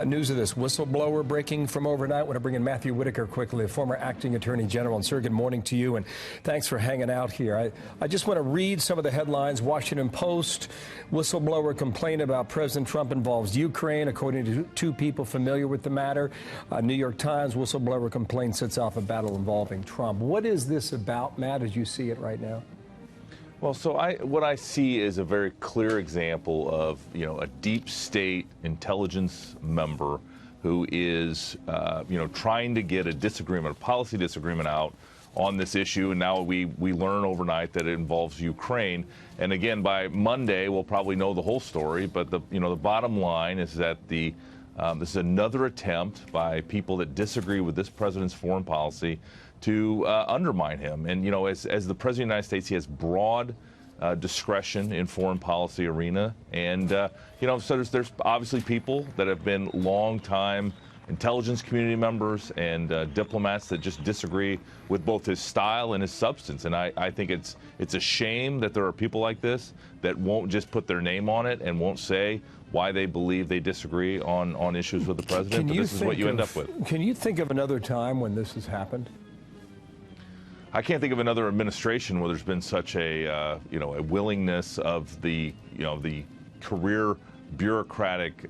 News of this whistleblower breaking from overnight. I want to bring in Matthew Whitaker quickly, a former acting attorney general. And sir, good morning to you, and thanks for hanging out here. I just want to read some of the headlines. Washington Post, whistleblower complaint about President Trump involves Ukraine, according to two people familiar with the matter. New York Times, whistleblower complaint sets off a battle involving Trump. What is this about, Matt, as you see it right now? Well, so what I see is a very clear example of, a deep state intelligence member who is, trying to get a policy disagreement out on this issue. And now we learn overnight that it involves Ukraine. And again, by Monday, we'll probably know the whole story. But the bottom line is that this is another attempt by people that disagree with this president's foreign policy to undermine him. And, as the President of the United States, he has broad discretion in foreign policy arena. And, so there's obviously people that have been long-time intelligence community members and diplomats that just disagree with both his style and his substance. And I think it's a shame that there are people like this that won't just put their name on it and won't say why they believe they disagree on issues with the president. But this is what you end up with. Can you think of another time when this has happened? I can't think of another administration where there's been such a willingness of the career bureaucratic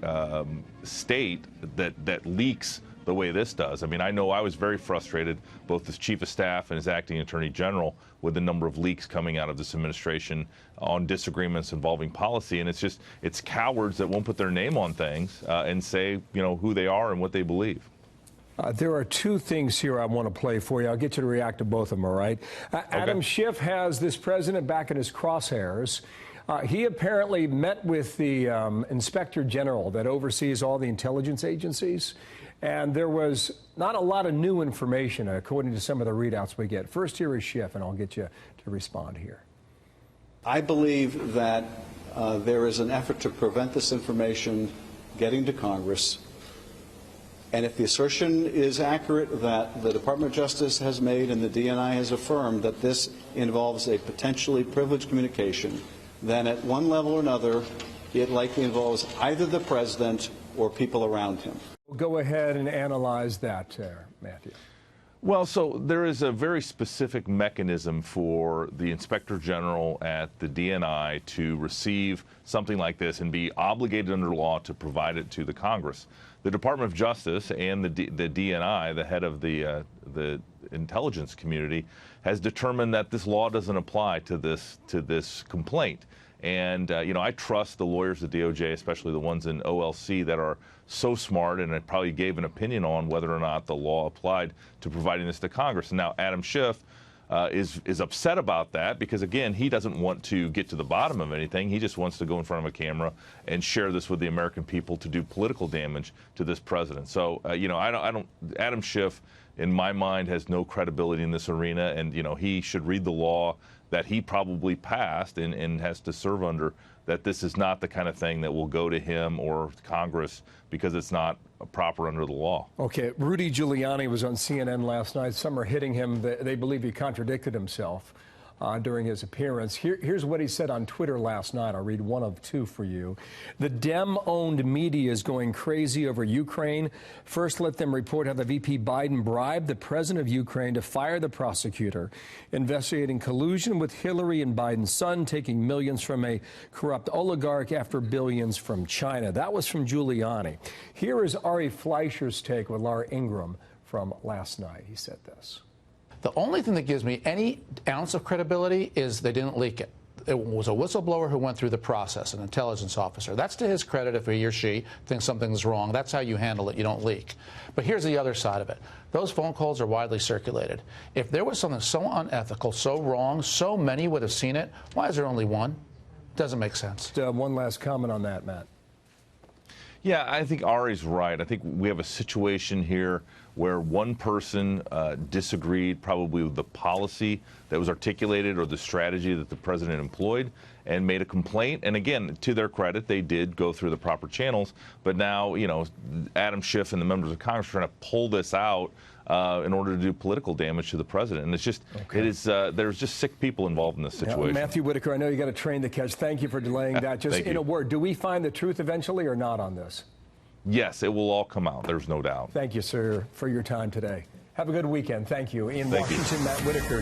state that leaks the way this does. I mean, I know I was very frustrated, both as chief of staff and as acting attorney general, with the number of leaks coming out of this administration on disagreements involving policy. And it's cowards that won't put their name on things and say, who they are and what they believe. There are two things here I want to play for you. I'll get you to react to both of them, all right? Adam Schiff has this president back in his crosshairs. He apparently met with the inspector general that oversees all the intelligence agencies, and there was not a lot of new information, according to some of the readouts we get. First, here is Schiff, and I'll get you to respond here. I believe that there is an effort to prevent this information getting to Congress. And if the assertion is accurate that the Department of Justice has made and the DNI has affirmed that this involves a potentially privileged communication, then at one level or another, it likely involves either the president or people around him. Go ahead and analyze that, Matthew. Well, so there is a very specific mechanism for the Inspector General at the DNI to receive something like this and be obligated under law to provide it to the Congress. The Department of Justice and the DNI, the head of the intelligence community, has determined that this law doesn't apply to this complaint. And, I trust the lawyers at DOJ, especially the ones in OLC that are so smart and probably gave an opinion on whether or not the law applied to providing this to Congress. And now Adam Schiff is upset about that because, again, he doesn't want to get to the bottom of anything. He just wants to go in front of a camera and share this with the American people to do political damage to this president. So, Adam Schiff, in my mind, has no credibility in this arena, and, he should read the law that he probably passed and has to serve under, that this is not the kind of thing that will go to him or Congress because it's not proper under the law. Okay, Rudy Giuliani was on CNN last night. Some are hitting him. They believe he contradicted himself during his appearance. Here's what he said on Twitter last night. I'll read one of two for you. The Dem-owned media is going crazy over Ukraine. First, let them report how the VP Biden bribed the president of Ukraine to fire the prosecutor investigating collusion with Hillary and Biden's son, taking millions from a corrupt oligarch after billions from China. That was from Giuliani. Here is Ari Fleischer's take with Laura Ingraham from last night. He said this. The only thing that gives me any ounce of credibility is they didn't leak it. It was a whistleblower who went through the process, an intelligence officer. That's to his credit if he or she thinks something's wrong. That's how you handle it. You don't leak. But here's the other side of it. Those phone calls are widely circulated. If there was something so unethical, so wrong, so many would have seen it, why is there only one? Doesn't make sense. One last comment on that, Matt. Yeah, I think Ari's right. I think we have a situation here where one person disagreed probably with the policy that was articulated or the strategy that the president employed and made a complaint. And again, to their credit, they did go through the proper channels. But now, Adam Schiff and the members of Congress are trying to pull this out in order to do political damage to the president. And it's just, there's just sick people involved in this situation. Yeah, Matthew Whitaker, I know you got a train to catch. Thank you for delaying that. Just in a word, do we find the truth eventually or not on this? Yes, it will all come out. There's no doubt. Thank you, sir, for your time today. Have a good weekend. Thank you. In Thank you. Washington, Matt Whitaker.